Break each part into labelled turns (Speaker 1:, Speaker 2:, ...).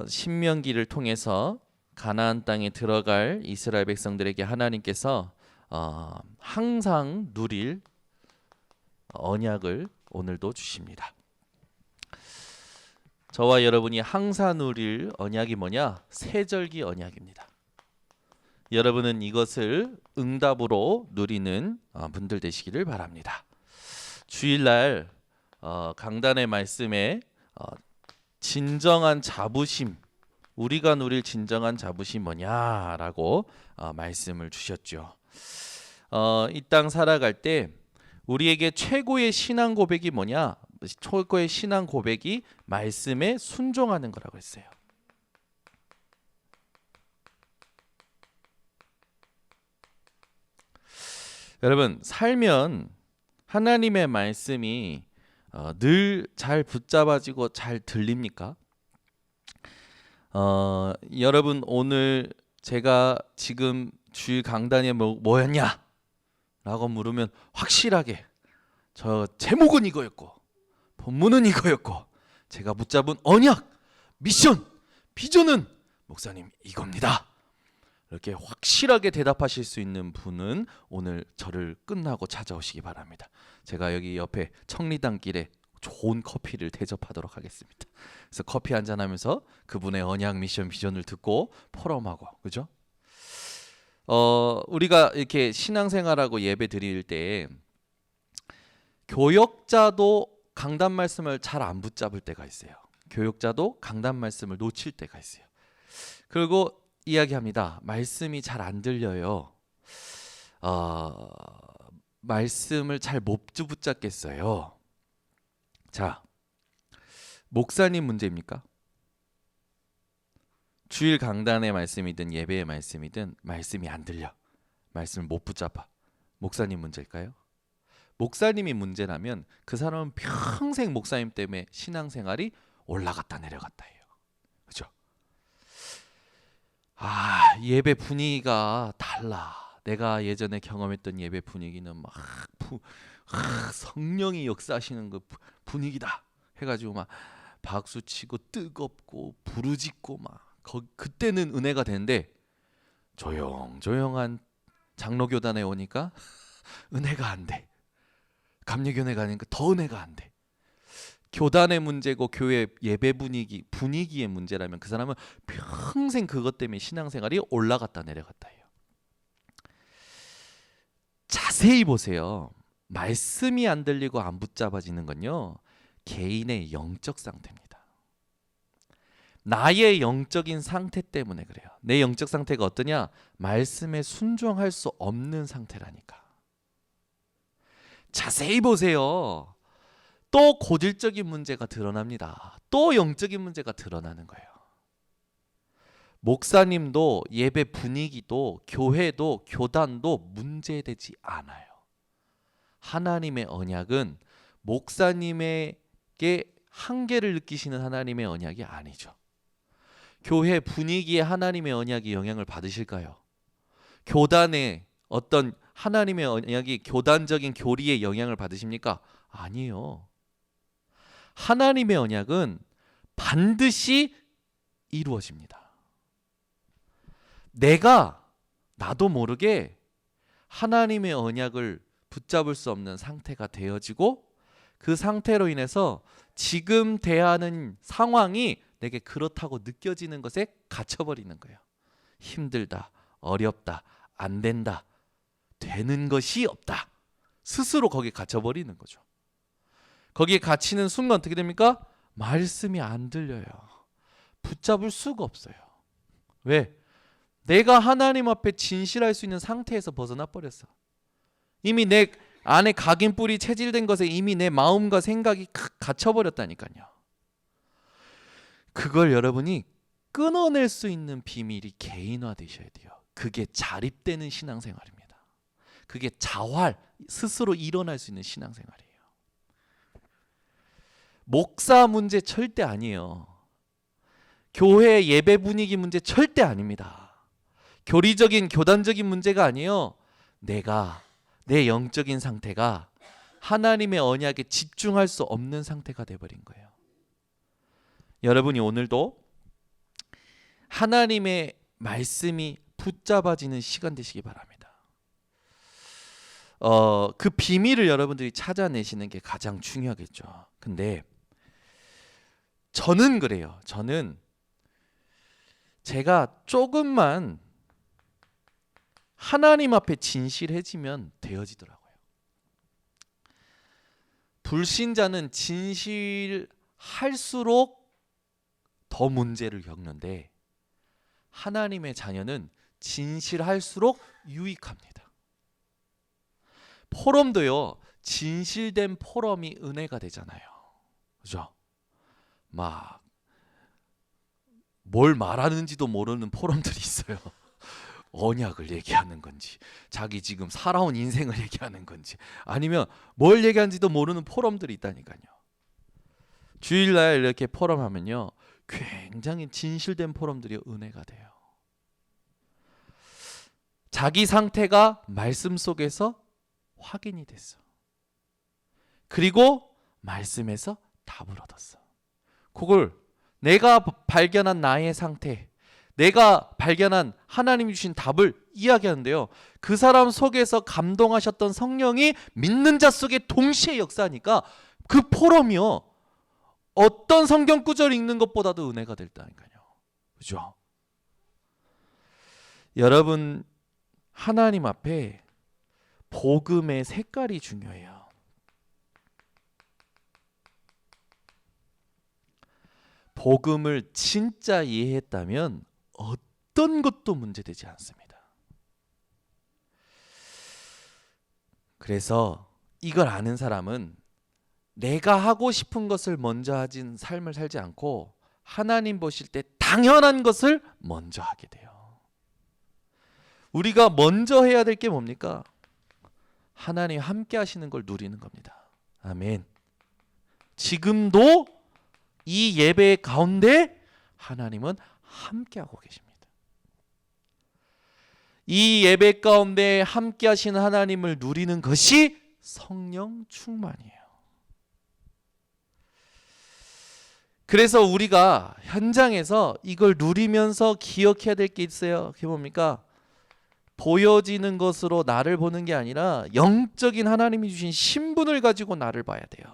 Speaker 1: 신명기를 통해서 가나안 땅에 들어갈 이스라엘 백성들에게 하나님께서 항상 누릴 언약을 오늘도 주십니다. 저와 여러분이 항상 누릴 언약이 뭐냐? 세절기 언약입니다. 여러분은 이것을 응답으로 누리는 분들 되시기를 바랍니다. 주일날 강단의 말씀에 진정한 자부심, 우리가 누릴 진정한 자부심 뭐냐라고 말씀을 주셨죠. 이 땅 살아갈 때 우리에게 최고의 신앙 고백이 뭐냐? 최고의 신앙 고백이 말씀에 순종하는 거라고 했어요. 여러분, 살면 하나님의 말씀이 늘 잘 붙잡아지고 잘 들립니까? 여러분, 오늘 제가 지금 주일 강단이 뭐였냐? 라고 물으면 확실하게 저 제목은 이거였고 본문은 이거였고 제가 붙잡은 언약, 미션, 비전은 목사님 이겁니다. 이렇게 확실하게 대답하실 수 있는 분은 오늘 저를 끝나고 찾아오시기 바랍니다. 제가 여기 옆에 청리단길에 좋은 커피를 대접하도록 하겠습니다. 그래서 커피 한잔 하면서 그분의 언약, 미션, 비전을 듣고 포럼하고, 그죠? 우리가 이렇게 신앙생활하고 예배 드릴 때 교역자도 강단 말씀을 잘 안 붙잡을 때가 있어요. 교역자도 강단 말씀을 놓칠 때가 있어요. 그리고 이야기합니다. 말씀이 잘 안 들려요. 말씀을 잘 못 붙잡겠어요. 자, 목사님 문제입니까? 주일 강단의 말씀이든 예배의 말씀이든 말씀이 안 들려, 말씀을 못 붙잡아, 목사님 문제일까요? 목사님이 문제라면 그 사람은 평생 목사님 때문에 신앙생활이 올라갔다 내려갔다 해요. 그죠? 예배 분위기가 달라. 내가 예전에 경험했던 예배 분위기는 막 성령이 역사하시는 그 분위기다 해가지고 막 박수치고 뜨겁고 부르짖고 막 그때는 은혜가 되는데 조용한 장로교단에 오니까 은혜가 안 돼. 감리교회 가니까 더 은혜가 안 돼. 교단의 문제고 교회 예배 분위기의 문제라면 그 사람은 평생 그것 때문에 신앙생활이 올라갔다 내려갔다 해요. 자세히 보세요. 말씀이 안 들리고 안 붙잡아지는 건요, 개인의 영적 상태입니다. 나의 영적인 상태 때문에 그래요. 내 영적 상태가 어떠냐? 말씀에 순종할 수 없는 상태라니까. 자세히 보세요. 또 고질적인 문제가 드러납니다. 또 영적인 문제가 드러나는 거예요. 목사님도 예배 분위기도 교회도 교단도 문제되지 않아요. 하나님의 언약은 목사님에게 한계를 느끼시는 하나님의 언약이 아니죠. 교회 분위기에 하나님의 언약이 영향을 받으실까요? 교단의 어떤 하나님의 언약이 교단적인 교리에 영향을 받으십니까? 아니요. 하나님의 언약은 반드시 이루어집니다. 내가 나도 모르게 하나님의 언약을 붙잡을 수 없는 상태가 되어지고 그 상태로 인해서 지금 대하는 상황이 내게 그렇다고 느껴지는 것에 갇혀버리는 거예요. 힘들다, 어렵다, 안 된다, 되는 것이 없다. 스스로 거기에 갇혀버리는 거죠. 거기에 갇히는 순간 어떻게 됩니까? 말씀이 안 들려요. 붙잡을 수가 없어요. 왜? 내가 하나님 앞에 진실할 수 있는 상태에서 벗어나 버렸어. 이미 내 안에 각인뿔이 체질된 것에 이미 내 마음과 생각이 갇혀버렸다니까요. 그걸 여러분이 끊어낼 수 있는 비밀이 개인화되셔야 돼요. 그게 자립되는 신앙생활입니다. 그게 자활, 스스로 일어날 수 있는 신앙생활이에요. 목사 문제 절대 아니에요. 교회 예배 분위기 문제 절대 아닙니다. 교리적인 교단적인 문제가 아니에요. 내가 내 영적인 상태가 하나님의 언약에 집중할 수 없는 상태가 돼버린 거예요. 여러분이 오늘도 하나님의 말씀이 붙잡아지는 시간 되시기 바랍니다. 그 비밀을 여러분들이 찾아내시는 게 가장 중요하겠죠. 근데 저는 그래요. 저는 제가 조금만 하나님 앞에 진실해지면 되어지더라고요. 불신자는 진실할수록 더 문제를 겪는데 하나님의 자녀는 진실할수록 유익합니다. 포럼도요, 진실된 포럼이 은혜가 되잖아요. 그죠? 막 뭘 말하는지도 모르는 포럼들이 있어요. 언약을 얘기하는 건지, 자기 지금 살아온 인생을 얘기하는 건지, 아니면 뭘 얘기하는지도 모르는 포럼들이 있다니까요. 주일날 이렇게 포럼하면요, 굉장히 진실된 포럼들이 은혜가 돼요. 자기 상태가 말씀 속에서 확인이 됐어. 그리고 말씀에서 답을 얻었어. 그걸 내가 발견한 나의 상태, 내가 발견한 하나님이 주신 답을 이야기하는데요. 그 사람 속에서 감동하셨던 성령이 믿는 자 속에 동시에 역사하니까 그 포럼이요, 어떤 성경 구절 읽는 것보다도 은혜가 됐다니까요. 그죠? 여러분, 하나님 앞에 복음의 색깔이 중요해요. 복음을 진짜 이해했다면 어떤 것도 문제되지 않습니다. 그래서 이걸 아는 사람은 내가 하고 싶은 것을 먼저 하진 삶을 살지 않고 하나님 보실 때 당연한 것을 먼저 하게 돼요. 우리가 먼저 해야 될 게 뭡니까? 하나님 함께 하시는 걸 누리는 겁니다. 아멘. 지금도 이 예배 가운데 하나님은 함께하고 계십니다. 이 예배 가운데 함께 하시는 하나님을 누리는 것이 성령 충만이에요. 그래서 우리가 현장에서 이걸 누리면서 기억해야 될 게 있어요. 그게 뭡니까? 보여지는 것으로 나를 보는 게 아니라 영적인 하나님이 주신 신분을 가지고 나를 봐야 돼요.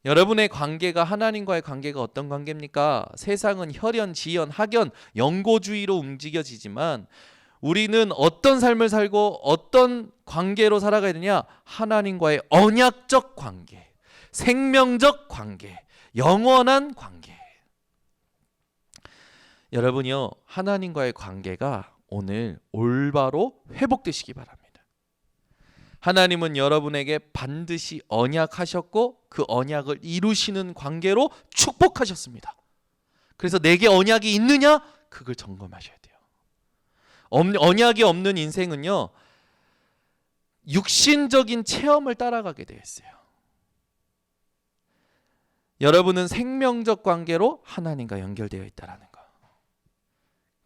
Speaker 1: 여러분의 관계가 하나님과의 관계가 어떤 관계입니까? 세상은 혈연, 지연, 학연, 영고주의로 움직여지지만 우리는 어떤 삶을 살고 어떤 관계로 살아가야 되냐? 하나님과의 언약적 관계, 생명적 관계, 영원한 관계. 여러분이요, 하나님과의 관계가 오늘 올바로 회복되시기 바랍니다. 하나님은 여러분에게 반드시 언약하셨고 그 언약을 이루시는 관계로 축복하셨습니다. 그래서 내게 언약이 있느냐? 그걸 점검하셔야 돼요. 언약이 없는 인생은요, 육신적인 체험을 따라가게 되어 있어요. 여러분은 생명적 관계로 하나님과 연결되어 있다는 거.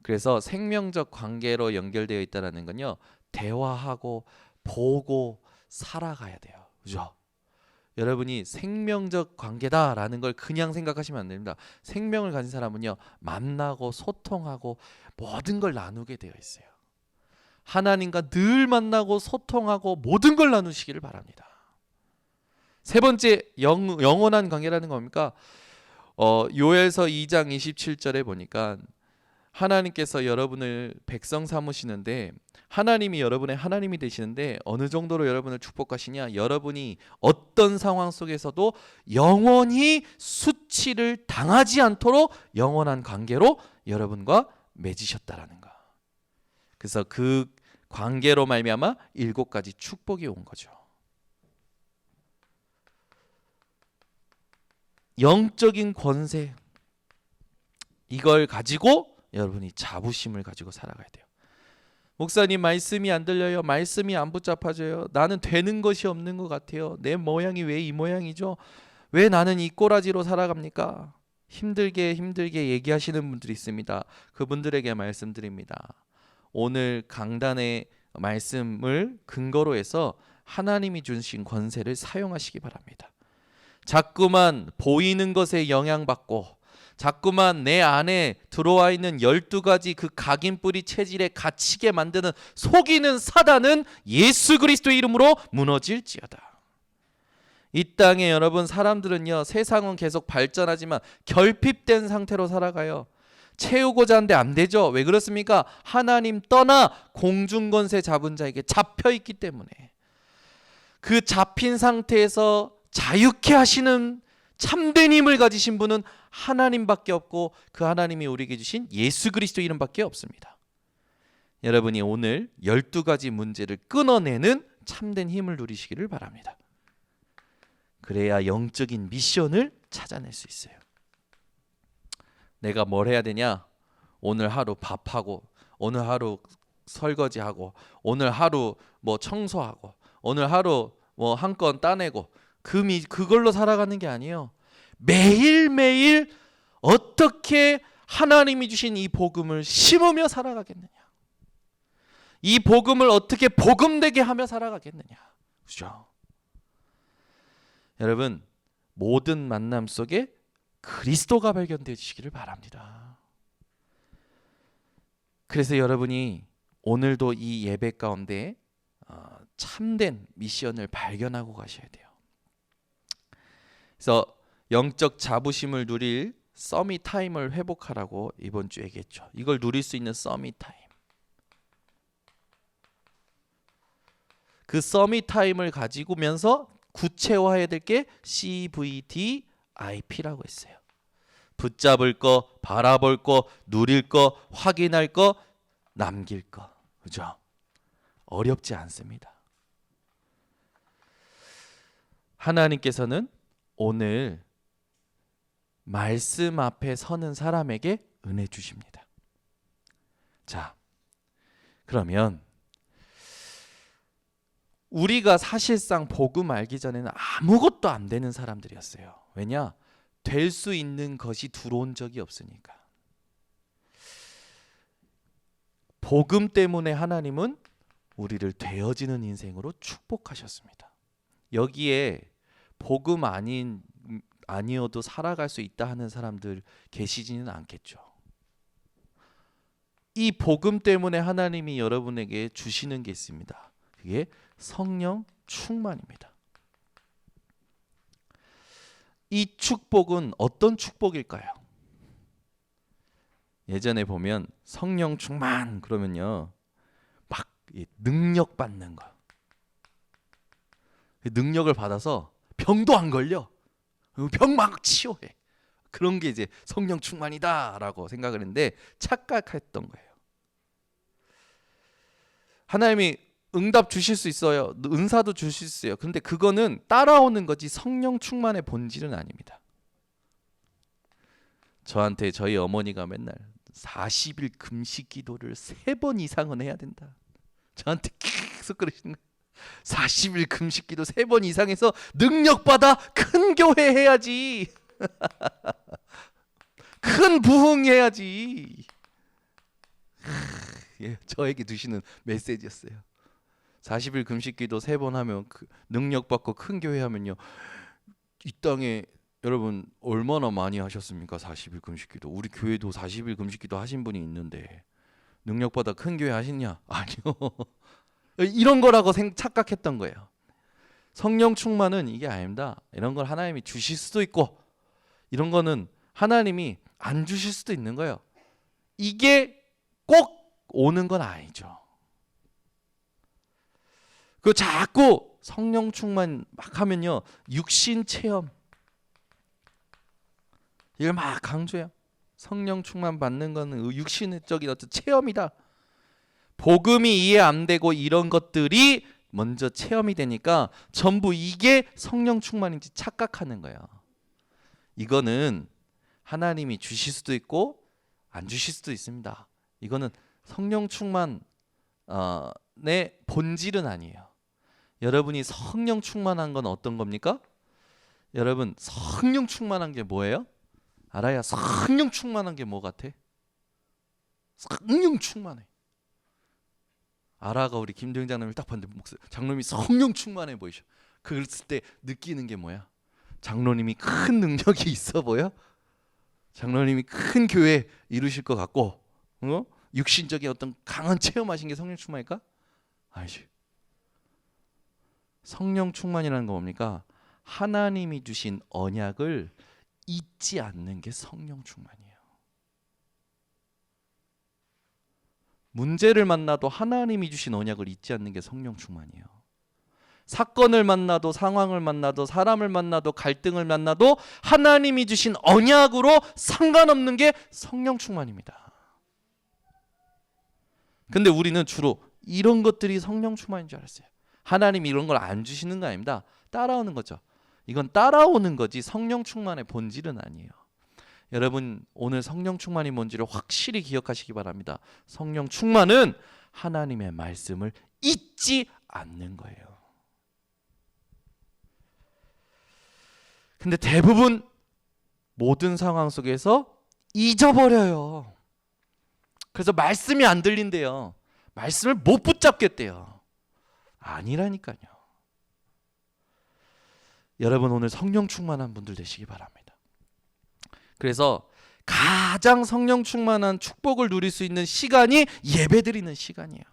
Speaker 1: 그래서 생명적 관계로 연결되어 있다는 건요, 대화하고 보고 살아가야 돼요. 그죠? 여러분이 생명적 관계다라는 걸 그냥 생각하시면 안 됩니다. 생명을 가진 사람은요, 만나고 소통하고 모든 걸 나누게 되어 있어요. 하나님과 늘 만나고 소통하고 모든 걸 나누시기를 바랍니다. 세 번째, 영원한 관계라는 겁니까? 요엘서 2장 27절에 보니까 하나님께서 여러분을 백성 삼으시는데, 하나님이 여러분의 하나님이 되시는데 어느 정도로 여러분을 축복하시냐? 여러분이 어떤 상황 속에서도 영원히 수치를 당하지 않도록 영원한 관계로 여러분과 맺으셨다라는 거. 그래서 그 관계로 말미암아 7가지 축복이 온 거죠. 영적인 권세, 이걸 가지고 여러분이 자부심을 가지고 살아가야 돼요. 목사님, 말씀이 안 들려요. 말씀이 안 붙잡아져요. 나는 되는 것이 없는 것 같아요. 내 모양이 왜 이 모양이죠? 왜 나는 이 꼬라지로 살아갑니까? 힘들게 얘기하시는 분들이 있습니다. 그분들에게 말씀드립니다. 오늘 강단의 말씀을 근거로 해서 하나님이 주신 권세를 사용하시기 바랍니다. 자꾸만 보이는 것에 영향받고 자꾸만 내 안에 들어와 있는 12가지 그 각인뿌리 체질에 갇히게 만드는 속이는 사단은 예수 그리스도의 이름으로 무너질지어다. 이 땅에 여러분 사람들은요, 세상은 계속 발전하지만 결핍된 상태로 살아가요. 채우고자 하는데 안 되죠. 왜 그렇습니까? 하나님 떠나 공중권세 잡은 자에게 잡혀 있기 때문에. 그 잡힌 상태에서 자유케 하시는 참된 힘을 가지신 분은 하나님밖에 없고, 그 하나님이 우리에게 주신 예수 그리스도 이름밖에 없습니다. 여러분이 오늘 12가지 문제를 끊어내는 참된 힘을 누리시기를 바랍니다. 그래야 영적인 미션을 찾아낼 수 있어요. 내가 뭘 해야 되냐? 오늘 하루 밥하고, 오늘 하루 설거지하고, 오늘 하루 뭐 청소하고, 오늘 하루 뭐 한 건 따내고, 그걸로 살아가는 게 아니에요. 매일매일 어떻게 하나님이 주신 이 복음을 심으며 살아가겠느냐? 이 복음을 어떻게 복음되게 하며 살아가겠느냐? 그죠? 여러분, 모든 만남 속에 그리스도가 발견되시기를 바랍니다. 그래서 여러분이 오늘도 이 예배 가운데 참된 미션을 발견하고 가셔야 돼요. 그래서 영적 자부심을 누릴 서밋 타임을 회복하라고 이번 주에 얘기했죠. 이걸 누릴 수 있는 서밋 타임. 그 서밋 타임을 가지고면서 구체화해야 될 게 CVDIP라고 했어요. 붙잡을 거, 바라볼 거, 누릴 거, 확인할 거, 남길 거. 그죠? 어렵지 않습니다. 하나님께서는 오늘 말씀 앞에 서는 사람에게 은혜 주십니다. 자, 그러면 우리가 사실상 복음 알기 전에는 아무것도 안 되는 사람들이었어요. 왜냐? 될 수 있는 것이 들어온 적이 없으니까. 복음 때문에 하나님은 우리를 되어지는 인생으로 축복하셨습니다. 여기에 복음 아니어도 살아갈 수 있다 하는 사람들 계시지는 않겠죠. 이 복음 때문에 하나님이 여러분에게 주시는 게 있습니다. 그게 성령 충만입니다. 이 축복은 어떤 축복일까요? 예전에 보면 성령 충만 그러면요, 막 능력 받는 거. 능력을 받아서 병도 안 걸려. 병 막 치유해. 그런 게 이제 성령 충만이다라고 생각을 했는데 착각했던 거예요. 하나님이 응답 주실 수 있어요. 은사도 주실 수 있어요. 근데 그거는 따라오는 거지 성령 충만의 본질은 아닙니다. 저한테 저희 어머니가 맨날 40일 금식 기도를 3번 이상은 해야 된다. 저한테 계속 그러시는 거예요. 40일 금식 기도 3번 이상해서 능력받아 큰 교회 해야지. 큰 부흥해야지. 예, 저에게 주시는 메시지였어요. 40일 금식 기도 3번 하면 능력받고 큰 교회 하면요, 이 땅에 여러분 얼마나 많이 하셨습니까? 40일 금식 기도. 우리 교회도 40일 금식 기도 하신 분이 있는데 능력받아 큰 교회 하시냐? 아니요. 이런 거라고 착각했던 거예요. 성령 충만은 이게 아닙니다. 이런 걸 하나님이 주실 수도 있고, 이런 거는 하나님이 안 주실 수도 있는 거예요. 이게 꼭 오는 건 아니죠. 그 자꾸 성령 충만 막 하면요, 육신 체험 이걸 막 강조해요. 성령 충만 받는 거는 육신적인 어떤 체험이다. 복음이 이해 안 되고 이런 것들이 먼저 체험이 되니까 전부 이게 성령 충만인지 착각하는 거예요. 이거는 하나님이 주실 수도 있고 안 주실 수도 있습니다. 이거는 성령 충만의 본질은 아니에요. 여러분이 성령 충만한 건 어떤 겁니까? 여러분, 성령 충만한 게 뭐예요? 알아야 성령 충만한 게 뭐 같아? 성령 충만해. 아라가 우리 김도영 장로님을 딱 봤는데 장로님이 성령 충만해 보이셔. 그랬을 때 느끼는 게 뭐야? 장로님이 큰 능력이 있어 보여? 장로님이 큰 교회 이루실 것 같고, 육신적인 어떤 강한 체험하신 게 성령 충만일까? 아니지. 성령 충만이라는 거 뭡니까? 하나님이 주신 언약을 잊지 않는 게 성령 충만이에요. 문제를 만나도 하나님이 주신 언약을 잊지 않는 게 성령 충만이에요. 사건을 만나도, 상황을 만나도, 사람을 만나도, 갈등을 만나도 하나님이 주신 언약으로 상관없는 게 성령 충만입니다. 근데 우리는 주로 이런 것들이 성령 충만인 줄 알았어요. 하나님이 이런 걸 안 주시는 거 아닙니다. 따라오는 거죠. 이건 따라오는 거지 성령 충만의 본질은 아니에요. 여러분, 오늘 성령 충만이 뭔지를 확실히 기억하시기 바랍니다. 성령 충만은 하나님의 말씀을 잊지 않는 거예요. 근데 대부분 모든 상황 속에서 잊어버려요. 그래서 말씀이 안 들린대요. 말씀을 못 붙잡겠대요. 아니라니까요. 여러분, 오늘 성령 충만한 분들 되시기 바랍니다. 그래서 가장 성령 충만한 축복을 누릴 수 있는 시간이 예배드리는 시간이에요.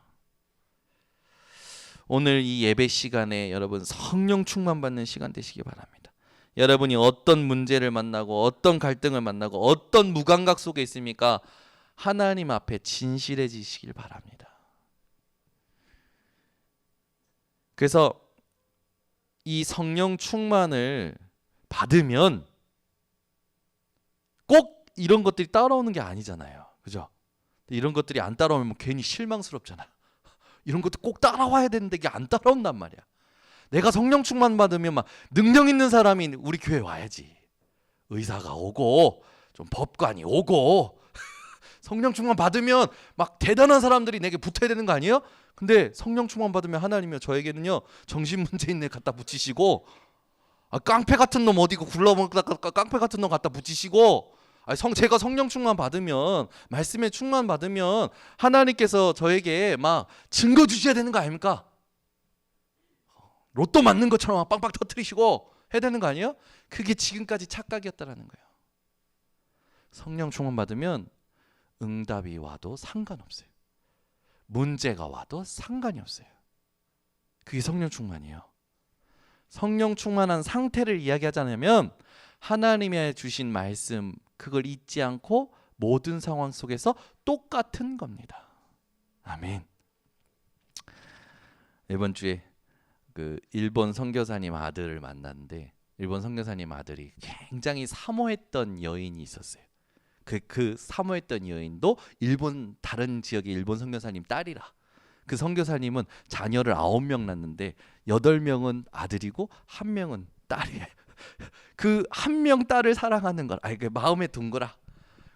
Speaker 1: 오늘 이 예배 시간에 여러분 성령 충만 받는 시간 되시기 바랍니다. 여러분이 어떤 문제를 만나고 어떤 갈등을 만나고 어떤 무감각 속에 있습니까? 하나님 앞에 진실해지시길 바랍니다. 그래서 이 성령 충만을 받으면 꼭 이런 것들이 따라오는 게 아니잖아요. 그죠? 이런 것들이 안 따라오면 괜히 실망스럽잖아. 이런 것도 꼭 따라와야 되는데 이게 안 따라온단 말이야. 내가 성령 충만 받으면 막 능력 있는 사람이 우리 교회 와야지. 의사가 오고 좀 법관이 오고 성령 충만 받으면 막 대단한 사람들이 내게 붙어야 되는 거 아니에요? 근데 성령 충만 받으면 하나님이요, 저에게는요 정신 문제인 애 갖다 붙이시고, 깡패 같은 놈 어디고 굴러먹다가 깡패 같은 놈 갖다 붙이시고, 제가 성령 충만 받으면, 말씀에 충만 받으면 하나님께서 저에게 막 증거 주셔야 되는 거 아닙니까? 로또 맞는 것처럼 막 빵빵 터뜨리시고 해야 되는 거 아니에요? 그게 지금까지 착각이었다라는 거예요. 성령 충만 받으면 응답이 와도 상관없어요. 문제가 와도 상관이 없어요. 그게 성령 충만이에요. 성령 충만한 상태를 이야기하자면 하나님의 주신 말씀 그걸 잊지 않고 모든 상황 속에서 똑같은 겁니다. 아멘. 이번 주에 그 일본 선교사님 아들을 만났는데, 일본 선교사님 아들이 굉장히 사모했던 여인이 있었어요. 그 사모했던 여인도 일본 다른 지역의 일본 선교사님 딸이라. 그 선교사님은 자녀를 9명 낳는데 8명은 아들이고 1명은 딸이에요. 그 1명 딸을 사랑하는 걸 그 마음에 둔 거라.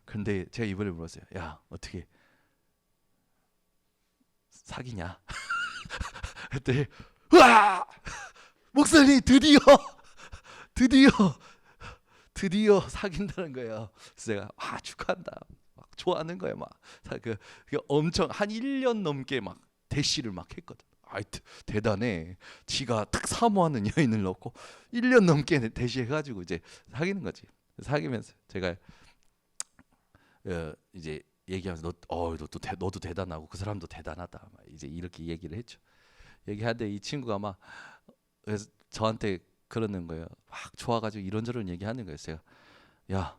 Speaker 1: 그런데 제가 이번에 물었어요. 야, 어떻게 사귀냐? 그때 와! 목사님 드디어 사귄다는 거예요. 그래서 제가 축하한다. 막 좋아하는 거예요. 막 그 엄청 한 1년 넘게 막 대시를 막 했거든. 대단해. 지가 딱 사모하는 여인을 넣고 1년 넘게 대시해가지고 이제 사귀는 거지. 사귀면서 제가 이제 얘기하면서 너도 대단하고 그 사람도 대단하다. 이제 이렇게 얘기를 했죠. 얘기하는데 이 친구가 막 그래서 저한테 그러는 거예요. 막 좋아가지고 이런저런 얘기하는 거예요. 제가 야,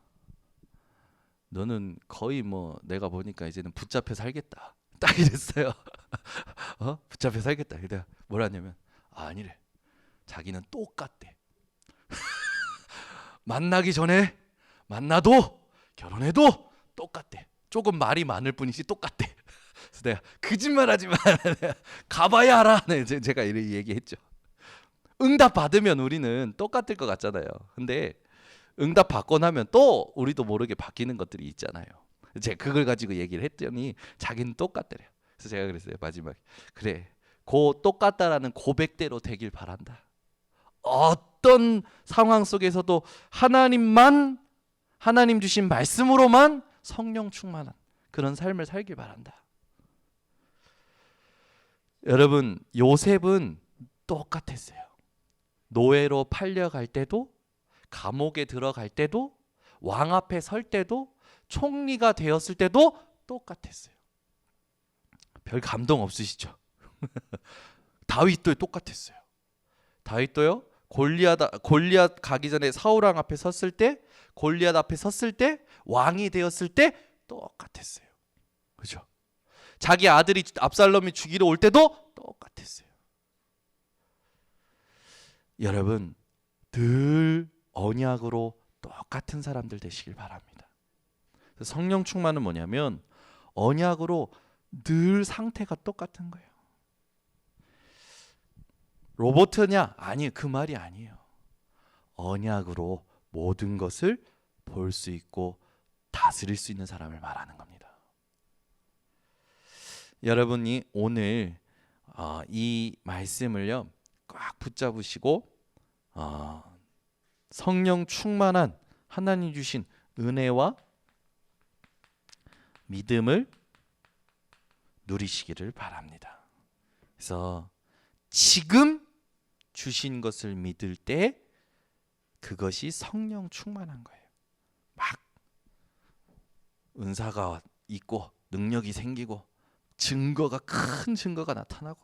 Speaker 1: 너는 거의 뭐 내가 보니까 이제는 붙잡혀 살겠다. 딱 이랬어요. 붙잡혀 살겠다. 내가 뭐라냐면 아니래. 자기는 똑같대. 만나기 전에 만나도 결혼해도 똑같대. 조금 말이 많을 뿐이지 똑같대. 그래서 내가 거짓말하지 마. 가봐야 알아. 네, 제가 이렇게 얘기했죠. 응답 받으면 우리는 똑같을 것 같잖아요. 근데 응답 받고 나면 또 우리도 모르게 바뀌는 것들이 있잖아요. 제가 그걸 가지고 얘기를 했더니 자기는 똑같대요. 그래서 제가 그랬어요. 마지막에 그래, 똑같다라는 고백대로 되길 바란다. 어떤 상황 속에서도 하나님 주신 말씀으로만 성령 충만한 그런 삶을 살길 바란다. 여러분, 요셉은 똑같았어요. 노예로 팔려갈 때도, 감옥에 들어갈 때도, 왕 앞에 설 때도 총리가 되었을 때도 똑같았어요. 별 감동 없으시죠? 다윗도 똑같았어요. 다윗도요. 골리앗 가기 전에 사울 왕 앞에 섰을 때, 골리앗 앞에 섰을 때, 왕이 되었을 때 똑같았어요. 그죠? 자기 아들이 압살롬이 죽이러 올 때도 똑같았어요. 여러분, 늘 언약으로 똑같은 사람들 되시길 바랍니다. 성령 충만은 뭐냐면 언약으로 늘 상태가 똑같은 거예요. 로봇이냐? 아니, 그 말이 아니에요. 언약으로 모든 것을 볼 수 있고 다스릴 수 있는 사람을 말하는 겁니다. 여러분이 오늘 이 말씀을요 꽉 붙잡으시고 성령 충만한 하나님 주신 은혜와 믿음을 누리시기를 바랍니다. 그래서 지금 주신 것을 믿을 때 그것이 성령 충만한 거예요. 막 은사가 있고 능력이 생기고 큰 증거가 나타나고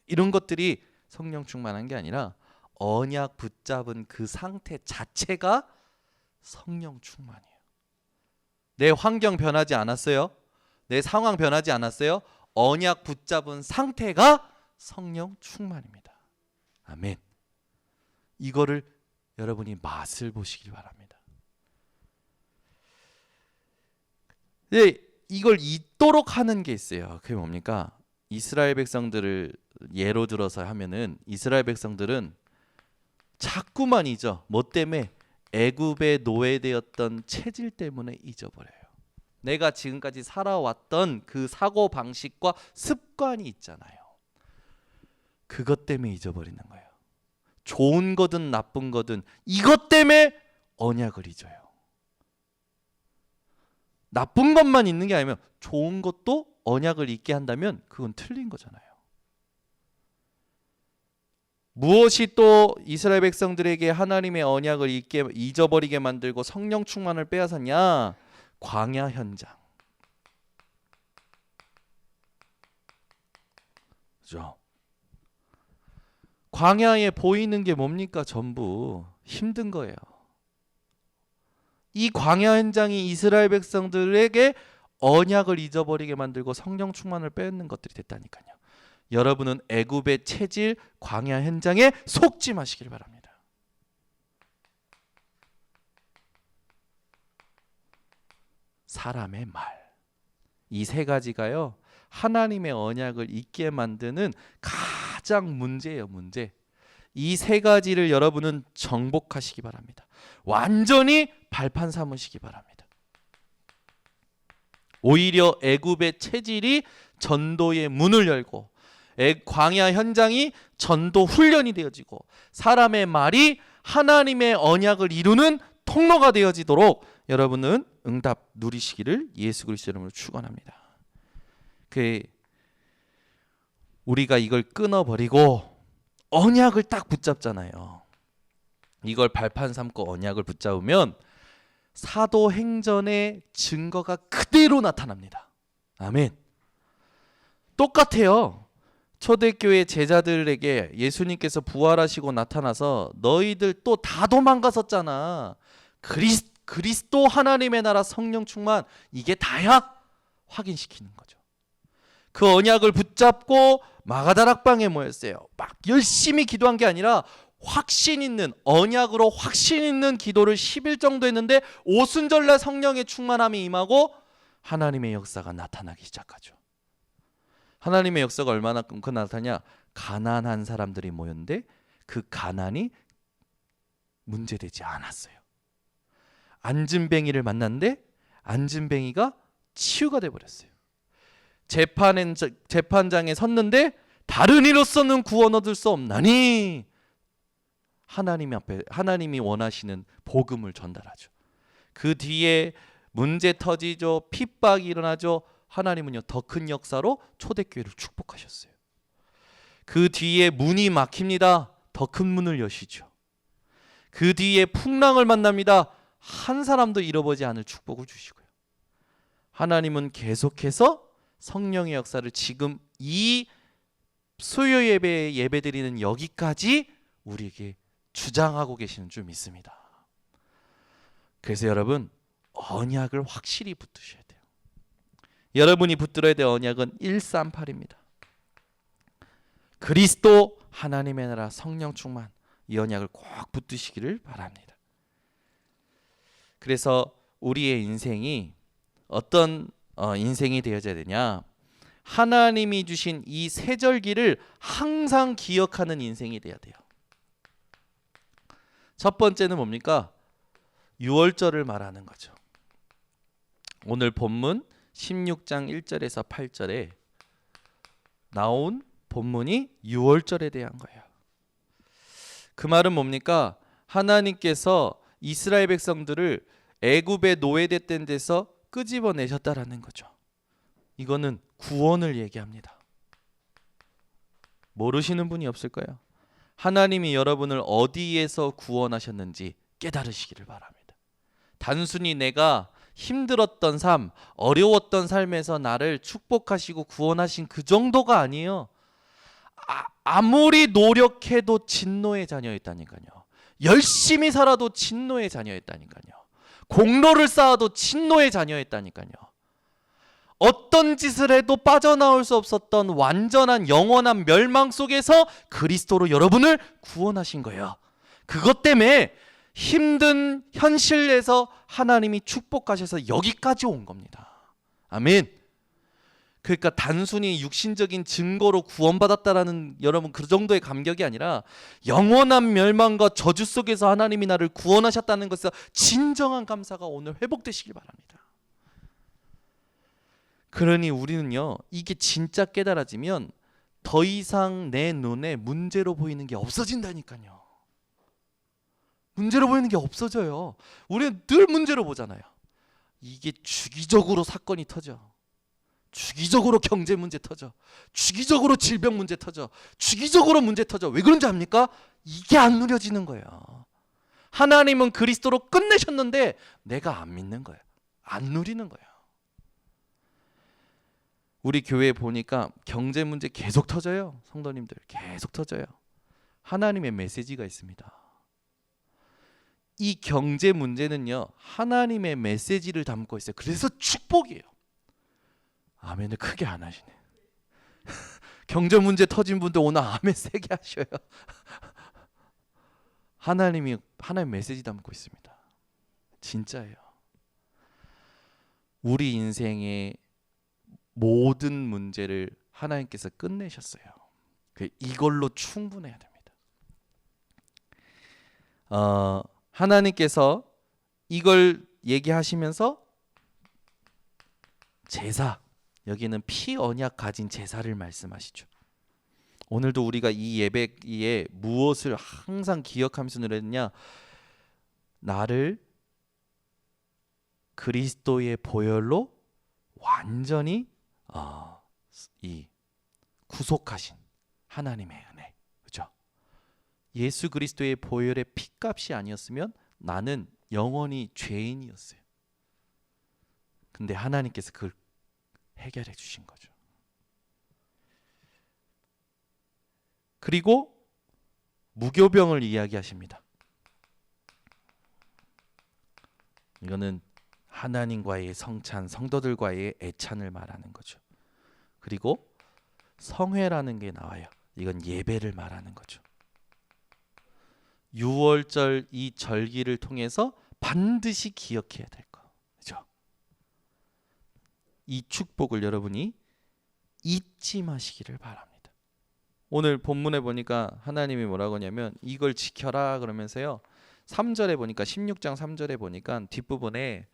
Speaker 1: 이런 것들이 성령 충만한 게 아니라 언약 붙잡은 그 상태 자체가 성령 충만이에요. 내 환경 변하지 않았어요? 내 상황 변하지 않았어요? 언약 붙잡은 상태가 성령 충만입니다. 아멘. 이거를 여러분이 맛을 보시길 바랍니다. 네, 이걸 잊도록 하는 게 있어요. 그게 뭡니까? 이스라엘 백성들을 예로 들어서 하면은 이스라엘 백성들은 자꾸만 잊어. 뭐 때문에? 애굽의 노예되었던 체질 때문에 잊어버려요. 내가 지금까지 살아왔던 그 사고 방식과 습관이 있잖아요. 그것 때문에 잊어버리는 거예요. 좋은 거든 나쁜 거든 이것 때문에 언약을 잊어요. 나쁜 것만 잊는 게 아니면 좋은 것도 언약을 잊게 한다면 그건 틀린 거잖아요. 무엇이 또 이스라엘 백성들에게 하나님의 언약을 잊어버리게 만들고 성령 충만을 빼앗았냐? 광야 현장. 그죠? 광야에 보이는 게 뭡니까? 전부 힘든 거예요. 이 광야 현장이 이스라엘 백성들에게 언약을 잊어버리게 만들고 성령 충만을 빼앗는 것들이 됐다니까요. 여러분은 애굽의 체질 광야 현장에 속지 마시길 바랍니다. 사람의 말. 이 세 가지가요. 하나님의 언약을 잊게 만드는 가장 문제예요, 문제. 이 세 가지를 여러분은 정복하시기 바랍니다. 완전히 발판 삼으시기 바랍니다. 오히려 애굽의 체질이 전도의 문을 열고 광야 현장이 전도 훈련이 되어지고 사람의 말이 하나님의 언약을 이루는 통로가 되어지도록 여러분은 응답 누리시기를 예수 그리스도 이름으로 축원합니다. 우리가 이걸 끊어버리고 언약을 딱 붙잡잖아요. 이걸 발판 삼고 언약을 붙잡으면 사도행전의 증거가 그대로 나타납니다. 아멘. 똑같아요. 초대교회 제자들에게 예수님께서 부활하시고 나타나서 너희들 또 다 도망갔었잖아. 그리스도 하나님의 나라 성령 충만 이게 다야? 확인시키는 거죠. 그 언약을 붙잡고 마가다락방에 모였어요. 막 열심히 기도한 게 아니라 확신 있는 언약으로 확신 있는 기도를 10일 정도 했는데 오순절날 성령의 충만함이 임하고 하나님의 역사가 나타나기 시작하죠. 하나님의 역사가 얼마나큼 나타나냐? 가난한 사람들이 모였는데 그 가난이 문제되지 않았어요. 안진뱅이를 만났는데 안진뱅이가 치유가 돼버렸어요. 재판장에 섰는데 다른 이로서는 구원 얻을 수 없나니 하나님이 원하시는 복음을 전달하죠. 그 뒤에 문제 터지죠. 핍박이 일어나죠. 하나님은요 더 큰 역사로 초대교회를 축복하셨어요. 그 뒤에 문이 막힙니다. 더 큰 문을 여시죠. 그 뒤에 풍랑을 만납니다. 한 사람도 잃어보지 않을 축복을 주시고요. 하나님은 계속해서 성령의 역사를 지금 이 수요 예배 예배드리는 여기까지 우리에게 주장하고 계시는 줄 믿습니다. 그래서 여러분, 언약을 확실히 붙드셔야 돼요. 여러분이 붙들어야 될 언약은 138입니다. 그리스도, 하나님의 나라, 성령 충만, 이 언약을 꼭 붙드시기를 바랍니다. 그래서 우리의 인생이 어떤 인생이 되어져야 되냐? 하나님이 주신 이 세절기를 항상 기억하는 인생이 돼야 돼요. 첫 번째는 뭡니까? 유월절을 말하는 거죠. 오늘 본문 16장 1절에서 8절에 나온 본문이 유월절에 대한 거예요. 그 말은 뭡니까? 하나님께서 이스라엘 백성들을 애굽에 노예됐던 데서 끄집어내셨다라는 거죠. 이거는 구원을 얘기합니다. 모르시는 분이 없을 거예요. 하나님이 여러분을 어디에서 구원하셨는지 깨달으시기를 바랍니다. 단순히 내가 힘들었던 삶, 어려웠던 삶에서 나를 축복하시고 구원하신 그 정도가 아니에요. 아무리 노력해도 진노의 자녀였다니까요. 열심히 살아도 진노의 자녀였다니까요. 공로를 쌓아도 진노의 자녀였다니까요. 어떤 짓을 해도 빠져나올 수 없었던 완전한 영원한 멸망 속에서 그리스도로 여러분을 구원하신 거예요. 그것 때문에 힘든 현실에서 하나님이 축복하셔서 여기까지 온 겁니다. 아멘. 그러니까 단순히 육신적인 증거로 구원받았다라는 여러분 그 정도의 감격이 아니라 영원한 멸망과 저주 속에서 하나님이 나를 구원하셨다는 것에서 진정한 감사가 오늘 회복되시길 바랍니다. 그러니 우리는요, 이게 진짜 깨달아지면 더 이상 내 눈에 문제로 보이는 게 없어진다니까요. 문제로 보이는 게 없어져요. 우리는 늘 문제로 보잖아요. 이게 주기적으로 사건이 터져. 주기적으로 경제 문제 터져. 주기적으로 질병 문제 터져. 주기적으로 문제 터져. 왜 그런지 압니까? 이게 안 누려지는 거예요. 하나님은 그리스도로 끝내셨는데 내가 안 믿는 거예요. 안 누리는 거예요. 우리 교회에 보니까 경제 문제 계속 터져요. 성도님들 계속 터져요. 하나님의 메시지가 있습니다. 이 경제 문제는요, 하나님의 메시지를 담고 있어요. 그래서 축복이에요. 아멘을 크게 안 하시네. 경제 문제 터진 분들 오늘 아멘 세게 하셔요. 하나님의 메시지 담고 있습니다. 진짜예요. 우리 인생의 모든 문제를 하나님께서 끝내셨어요. 이걸로 충분해야 됩니다. 하나님께서 이걸 얘기하시면서 제사, 여기는 피 언약 가진 제사를 말씀하시죠. 오늘도 우리가 이 예배에 무엇을 항상 기억하면서 누렸냐? 나를 그리스도의 보혈로 완전히 이 구속하신 하나님의 은혜, 그렇죠? 예수 그리스도의 보혈의 피값이 아니었으면 나는 영원히 죄인이었어요. 근데 하나님께서 그걸 해결해 주신 거죠. 그리고 무교병을 이야기하십니다. 이거는 하나님과의 성찬, 성도들과의 애찬을 말하는 거죠. 그리고 성회라는 게 나와요. 이건 예배를 말하는 거죠. 유월절 이 절기를 통해서 반드시 기억해야 될 거. 그렇죠? 이 축복을 여러분이 잊지 마시기를 바랍니다. 오늘 본문에 보니까 하나님이 뭐라고 하냐면 이걸 지켜라 그러면서요. 3절에 보니까 16장 3절에 보니까 뒷부분에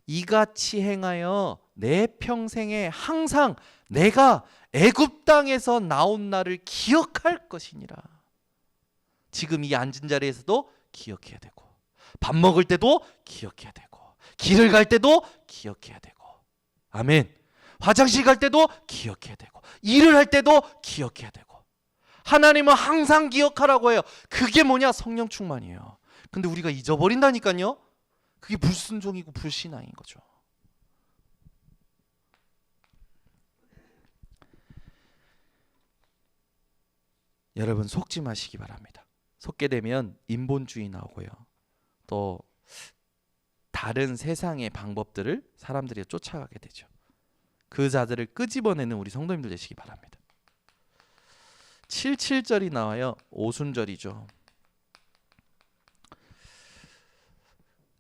Speaker 1: 이같이 행하여 내 평생에 항상 내가 애굽 땅에서 나온 날을 기억할 것이니라. 지금 이 앉은 자리에서도 기억해야 되고, 밥 먹을 때도 기억해야 되고, 길을 갈 때도 기억해야 되고, 아멘. 화장실 갈 때도 기억해야 되고, 일을 할 때도 기억해야 되고. 하나님은 항상 기억하라고 해요. 그게 뭐냐? 성령 충만이에요. 근데 우리가 잊어버린다니까요. 그게 불순종이고 불신앙인 거죠. 여러분 속지 마시기 바랍니다. 속게 되면 인본주의 나오고요. 또 다른 세상의 방법들을 사람들이 쫓아가게 되죠. 그 자들을 끄집어내는 우리 성도님들 되시기 바랍니다. 77절이 나와요. 오순절이죠.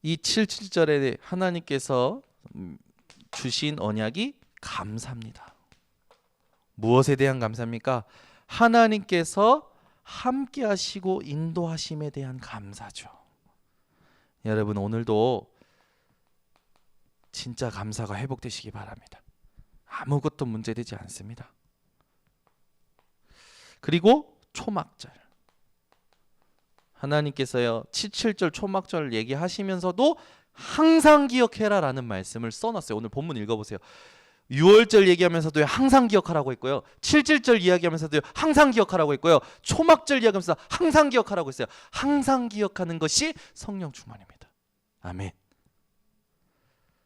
Speaker 1: 이 77절에 하나님께서 주신 언약이 감사입니다. 무엇에 대한 감사입니까? 하나님께서 함께 하시고 인도하심에 대한 감사죠. 여러분 오늘도 진짜 감사가 회복되시기 바랍니다. 아무것도 문제되지 않습니다. 그리고 초막절. 하나님께서요 77절 초막절을 얘기하시면서도 항상 기억해라라는 말씀을 써놨어요. 오늘 본문 읽어보세요. 6월절 얘기하면서도 항상 기억하라고 했고요. 77절 이야기하면서도 항상 기억하라고 했고요. 초막절 이야기하면서 항상 기억하라고 했어요. 항상 기억하는 것이 성령 충만입니다. 아멘.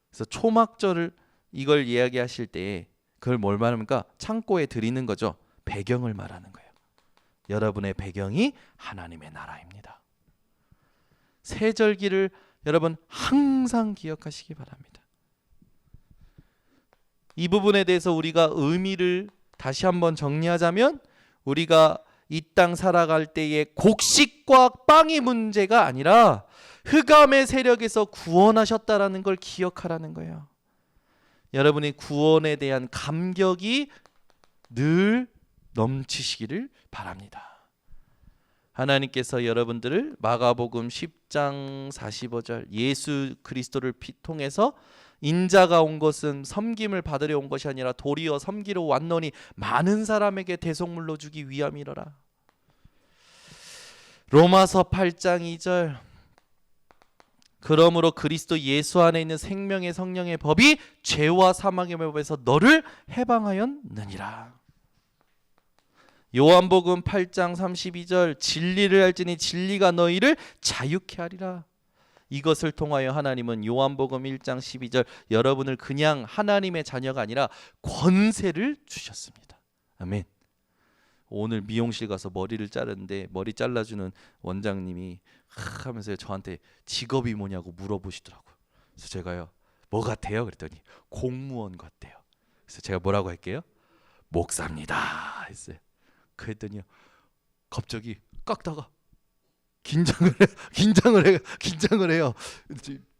Speaker 1: 그래서 초막절을 이걸 이야기하실 때 그걸 뭘 말합니까? 창고에 드리는 거죠. 배경을 말하는 거예요. 여러분의 배경이 하나님의 나라입니다. 세절기를 여러분 항상 기억하시기 바랍니다. 이 부분에 대해서 우리가 의미를 다시 한번 정리하자면 우리가 이 땅 살아갈 때의 곡식과 빵이 문제가 아니라 흑암의 세력에서 구원하셨다라는 걸 기억하라는 거예요. 여러분의 구원에 대한 감격이 늘 넘치시기를 바랍니다. 하나님께서 여러분들을 마가복음 10장 45절 예수 그리스도를 통해서 인자가 온 것은 섬김을 받으려 온 것이 아니라 도리어 섬기러 왔노니 많은 사람에게 대속물로 주기 위함이로라. 로마서 8장 2절 그러므로 그리스도 예수 안에 있는 생명의 성령의 법이 죄와 사망의 법에서 너를 해방하였느니라. 요한복음 8장 32절 진리를 알지니 진리가 너희를 자유케 하리라. 이것을 통하여 하나님은 요한복음 1장 12절 여러분을 그냥 하나님의 자녀가 아니라 권세를 주셨습니다. 아멘. 오늘 미용실 가서 머리를 자르는데 머리 잘라주는 원장님이 하면서 저한테 직업이 뭐냐고 물어보시더라고요. 그래서 제가요 뭐 같아요? 그랬더니 공무원 같대요. 그래서 제가 뭐라고 할게요? 목사입니다 했어요. 그랬더니 갑자기 깎다가 긴장을 해요.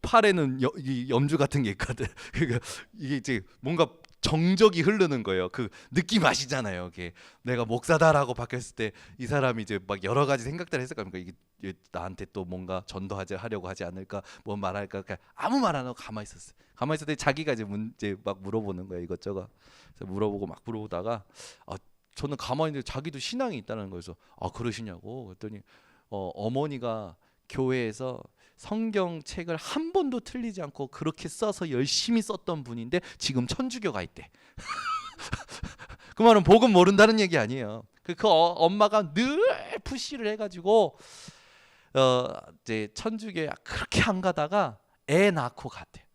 Speaker 1: 팔에는 염주 같은 게 있거든. 그러니까 이게 이제 뭔가 정적이 흐르는 거예요. 그 느낌 아시잖아요. 이게 내가 목사다라고 바뀌었을 때 이 사람이 이제 막 여러 가지 생각들을 했을 겁니까? 이게 나한테 또 뭔가 전도하려고 하지 않을까? 뭐 말할까? 아무 말 안 하고 가만히 있었어요. 가만히 있을 때 자기가 이제 문제 막 물어보는 거예요. 이것저것. 그래서 물어보다가 저는 가만히 있는데 자기도 신앙이 있다는 거여서 그러시냐고 그랬더니 어머니가 교회에서 성경책을 한 번도 틀리지 않고 그렇게 써서 열심히 썼던 분인데 지금 천주교가 있대. 그 말은 복음 모른다는 얘기 아니에요. 엄마가 늘 푸시를 해가지고 이제 천주교에 그렇게 안 가다가 애 낳고 갔대.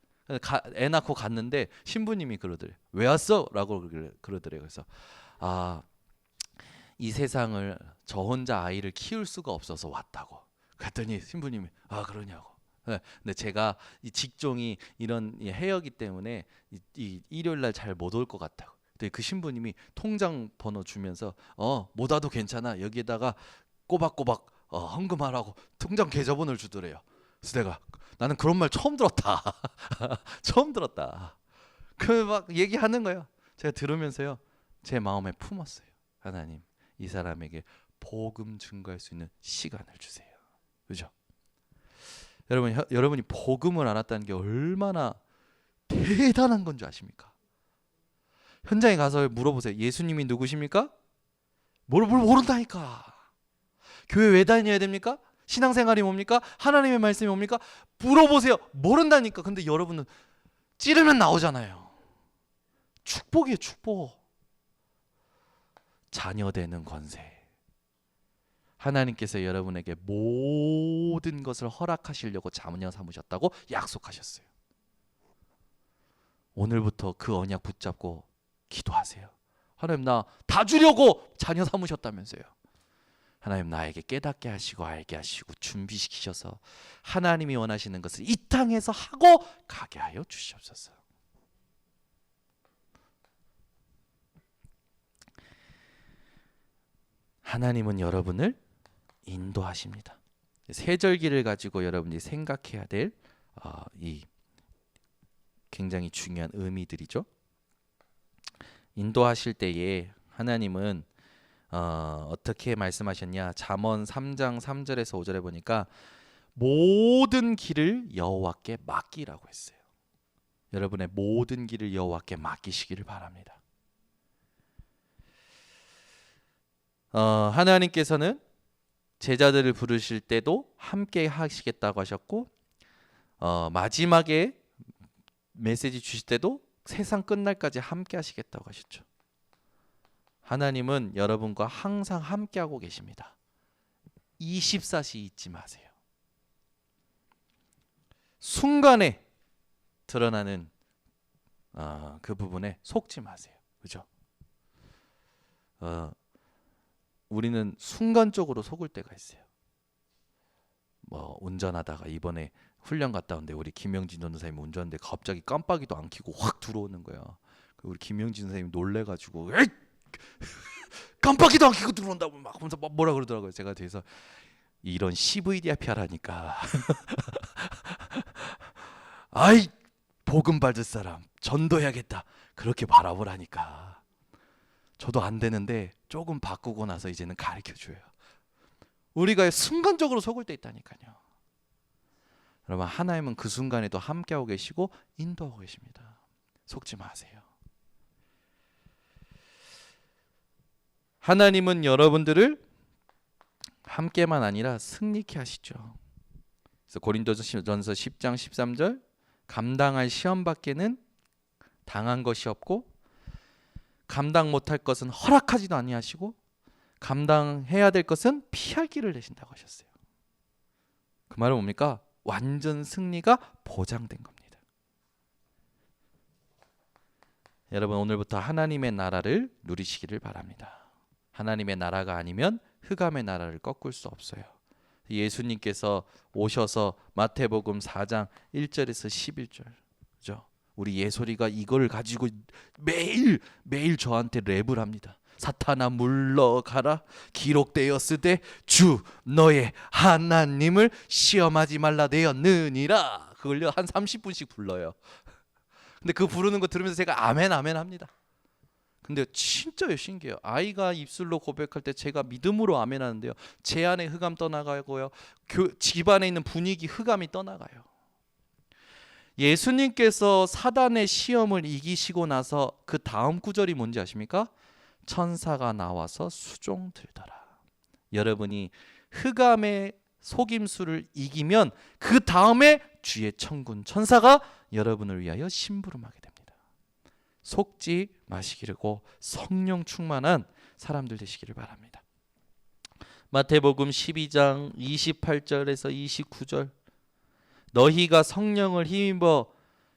Speaker 1: 애 낳고 갔는데 신부님이 그러더래. 왜 왔어? 라고 그러더래요. 그래서 이 세상을 저 혼자 아이를 키울 수가 없어서 왔다고. 그랬더니 신부님이 그러냐고. 근데 제가 이 직종이 이런 해여기 때문에 이 일요일 날 잘 못 올 것 같다고. 근데 그 신부님이 통장 번호 주면서 못 와도 괜찮아. 여기에다가 꼬박꼬박 헌금하라고 통장 계좌번호를 주더래요. 그래서 나는 그런 말 처음 들었다. 처음 들었다. 그 막 얘기하는 거예요. 제가 들으면서요. 제 마음에 품었어요. 하나님, 이 사람에게 복음 증거할 수 있는 시간을 주세요. 그죠? 여러분이 복음을 알았다는 게 얼마나 대단한 건 줄 아십니까? 현장에 가서 물어보세요. 예수님이 누구십니까? 뭘 모른다니까. 교회 왜 다녀야 됩니까? 신앙생활이 뭡니까? 하나님의 말씀이 뭡니까? 물어보세요. 모른다니까. 근데 여러분은 찌르면 나오잖아요. 축복이에요, 축복. 자녀 되는 권세. 하나님께서 여러분에게 모든 것을 허락하시려고 자녀 삼으셨다고 약속하셨어요. 오늘부터 그 언약 붙잡고 기도하세요. 하나님, 나 다 주려고 자녀 삼으셨다면서요. 하나님, 나에게 깨닫게 하시고 알게 하시고 준비시키셔서 하나님이 원하시는 것을 이 땅에서 하고 가게 하여 주시옵소서. 하나님은 여러분을 인도하십니다. 세절기를 가지고 여러분이 생각해야 될 이 굉장히 중요한 의미들이죠. 인도하실 때에 하나님은 어떻게 말씀하셨냐? 잠언 3장 3절에서 5절에 보니까 모든 길을 여호와께 맡기라고 했어요. 여러분의 모든 길을 여호와께 맡기시기를 바랍니다. 하나님께서는 제자들을 부르실 때도 함께 하시겠다고 하셨고, 마지막에 메시지 주실 때도 세상 끝날까지 함께 하시겠다고 하셨죠. 하나님은 여러분과 항상 함께하고 계십니다. 24시 잊지 마세요. 순간에 드러나는 그 부분에 속지 마세요. 그죠? 우리는 순간적으로 속을 때가 있어요. 뭐 운전하다가 이번에 훈련 갔다 온데 우리 김영진 전도사님 운전하는데 갑자기 깜빡이도 안 켜고 확 들어오는 거야. 우리 김영진 선생님 놀래가지고 에이! 깜빡이도 안 켜고 들어온다고 막 하면서 뭐라 그러더라고요. 제가 뒤에서 이런 CVDIP 하라니까. 아이, 복음 받을 사람 전도해야겠다. 그렇게 바라보라니까. 저도 안 되는데 조금 바꾸고 나서 이제는 가르쳐줘요. 우리가 순간적으로 속을 때 있다니까요. 여러분, 하나님은 그 순간에도 함께하고 계시고 인도하고 계십니다. 속지 마세요. 하나님은 여러분들을 함께만 아니라 승리케 하시죠. 그래서 고린도전서 10장 13절, 감당할 시험 밖에는 당한 것이 없고 감당 못할 것은 허락하지도 아니하시고 감당해야 될 것은 피할 길을 내신다고 하셨어요. 그 말은 뭡니까? 완전 승리가 보장된 겁니다. 여러분, 오늘부터 하나님의 나라를 누리시기를 바랍니다. 하나님의 나라가 아니면 흑암의 나라를 꺾을 수 없어요. 예수님께서 오셔서 마태복음 4장 1절에서 11절, 그죠? 우리 예솔이가 이걸 가지고 매일 저한테 랩을 합니다. 사탄아 물러가라, 기록되었으되 주 너의 하나님을 시험하지 말라 되었느니라. 그걸요 한 30분씩 불러요. 근데 그 부르는 거 들으면서 제가 아멘 아멘 합니다. 근데 진짜요, 신기해요. 아이가 입술로 고백할 때 제가 믿음으로 아멘 하는데요, 제 안에 흑암 떠나가고요, 집안에 있는 분위기 흑암이 떠나가요. 예수님께서 사단의 시험을 이기시고 나서 그 다음 구절이 뭔지 아십니까? 천사가 나와서 수종 들더라. 여러분이 흑암의 속임수를 이기면 그 다음에 주의 천군 천사가 여러분을 위하여 심부름하게 됩니다. 속지 마시기르고 성령 충만한 사람들 되시기를 바랍니다. 마태복음 12장 28절에서 29절, 너희가 성령을 힘입어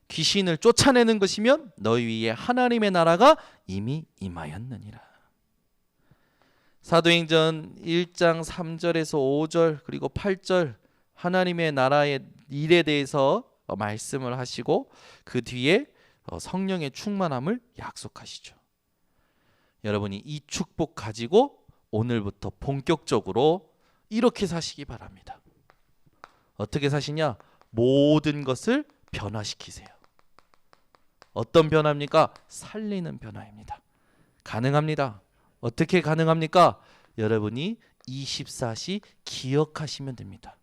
Speaker 1: 귀신을 쫓아내는 것이면 너희 위에 하나님의 나라가 이미 임하였느니라. 사도행전 1장 3절에서 5절 그리고 8절 하나님의 나라의 일에 대해서 말씀을 하시고 그 뒤에 성령의 충만함을 약속하시죠. 여러분이 이 축복 가지고 오늘부터 본격적으로 이렇게 사시기 바랍니다. 어떻게 사시냐? 모든 것을 변화시키세요. 어떤 변화입니까? 살리는 변화입니다. 가능합니다. 어떻게 가능합니까? 여러분이 24시 기억하시면 됩니다.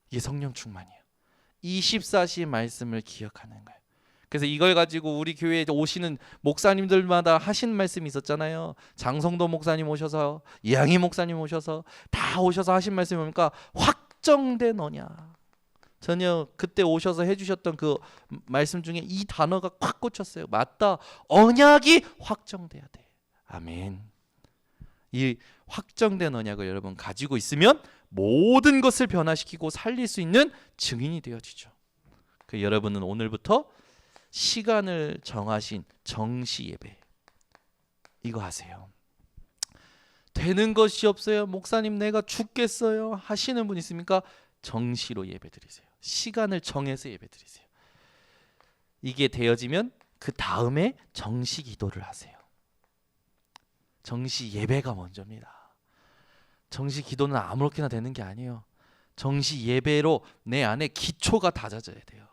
Speaker 1: 이게 성령 충만이에요. 24시 말씀을 기억하는 거예요. 그래서 이걸 가지고 우리 교회에 오시는 목사님들마다 하신 말씀이 있었잖아요. 장성도 목사님 오셔서, 이양희 목사님 오셔서 다 오셔서 하신 말씀이 뭡니까? 확정된 언약. 전혀 그때 오셔서 해주셨던 그 말씀 중에 이 단어가 콱 꽂혔어요. 맞다. 언약이 확정돼야 돼. 아멘. 이 확정된 언약을 여러분 가지고 있으면 모든 것을 변화시키고 살릴 수 있는 증인이 되어지죠. 그 여러분은 오늘부터 시간을 정하신 정시 예배 이거 하세요. 되는 것이 없어요. 목사님 내가 죽겠어요 하시는 분 있습니까? 정시로 예배 드리세요. 시간을 정해서 예배 드리세요. 이게 되어지면 그 다음에 정시 기도를 하세요. 정시 예배가 먼저입니다. 정시 기도는 아무렇게나 되는 게 아니에요. 정시 예배로 내 안에 기초가 다져져야 돼요.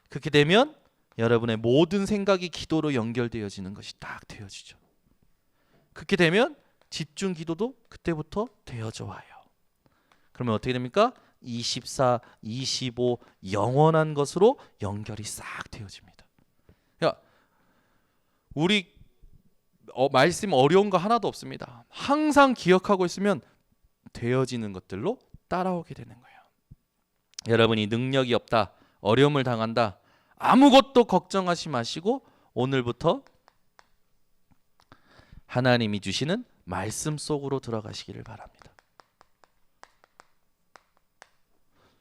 Speaker 1: 그렇게 되면 여러분의 모든 생각이 기도로 연결되어지는 것이 딱 되어지죠. 그렇게 되면 집중 기도도 그때부터 되어져 와요. 그러면 어떻게 됩니까? 24, 25 영원한 것으로 연결이 싹 되어집니다. 야, 우리 말씀 어려운 거 하나도 없습니다. 항상 기억하고 있으면 되어지는 것들로 따라오게 되는 거예요. 여러분이 능력이 없다, 어려움을 당한다, 아무것도 걱정하지 마시고 오늘부터 하나님이 주시는 말씀 속으로 들어가시기를 바랍니다.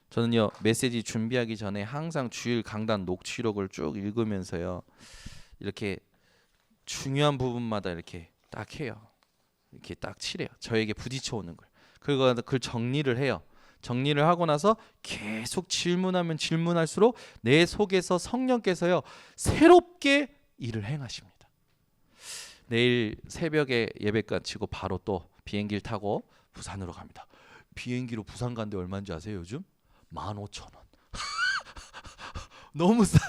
Speaker 1: 저는요 메시지 준비하기 전에 항상 주일 강단 녹취록을 쭉 읽으면서요 이렇게 중요한 부분마다 이렇게 딱 해요. 이렇게 딱 칠해요. 저에게 부딪혀 오는 걸. 그리고 그걸 정리를 해요. 정리를 하고 나서 계속 질문하면 질문할수록 내 속에서 성령께서요 새롭게 일을 행하십니다. 내일 새벽에 예배 끝이고 바로 또 비행기를 타고 부산으로 갑니다. 비행기로 부산 간데 얼마인지 아세요? 요즘 15,000원. 너무 싸.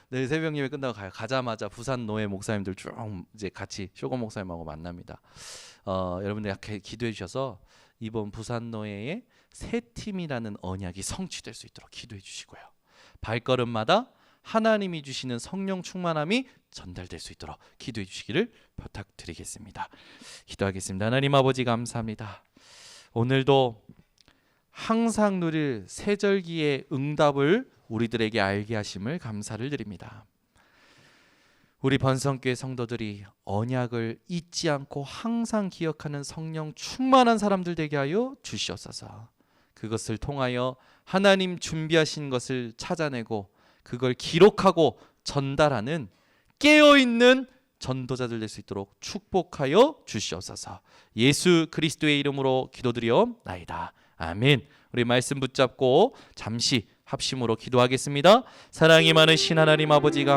Speaker 1: 내일 새벽 예배 끝나고 가요. 가자마자 부산 노예 목사님들 쭉 이제 같이 쇼고 목사님하고 만납니다. 여러분들 기도해 주셔서 이번 부산 노예의 새 팀이라는 언약이 성취될 수 있도록 기도해 주시고요. 발걸음마다 하나님이 주시는 성령 충만함이 전달될 수 있도록 기도해 주시기를 부탁드리겠습니다. 기도하겠습니다. 하나님 아버지 감사합니다. 오늘도 항상 누릴 세절기의 응답을 우리들에게 알게 하심을 감사를 드립니다. 우리 번성교회 성도들이 언약을 잊지 않고 항상 기억하는 성령 충만한 사람들 되게 하여 주시옵소서. 그것을 통하여 하나님 준비하신 것을 찾아내고 그걸 기록하고 전달하는 깨어있는 전도자들 될 수 있도록 축복하여 주시옵소서. 예수 그리스도의 이름으로 기도드리옵나이다. 아멘. 우리 말씀 붙잡고 잠시 합심으로 기도하겠습니다. 사랑이 많으신 하나님 아버지가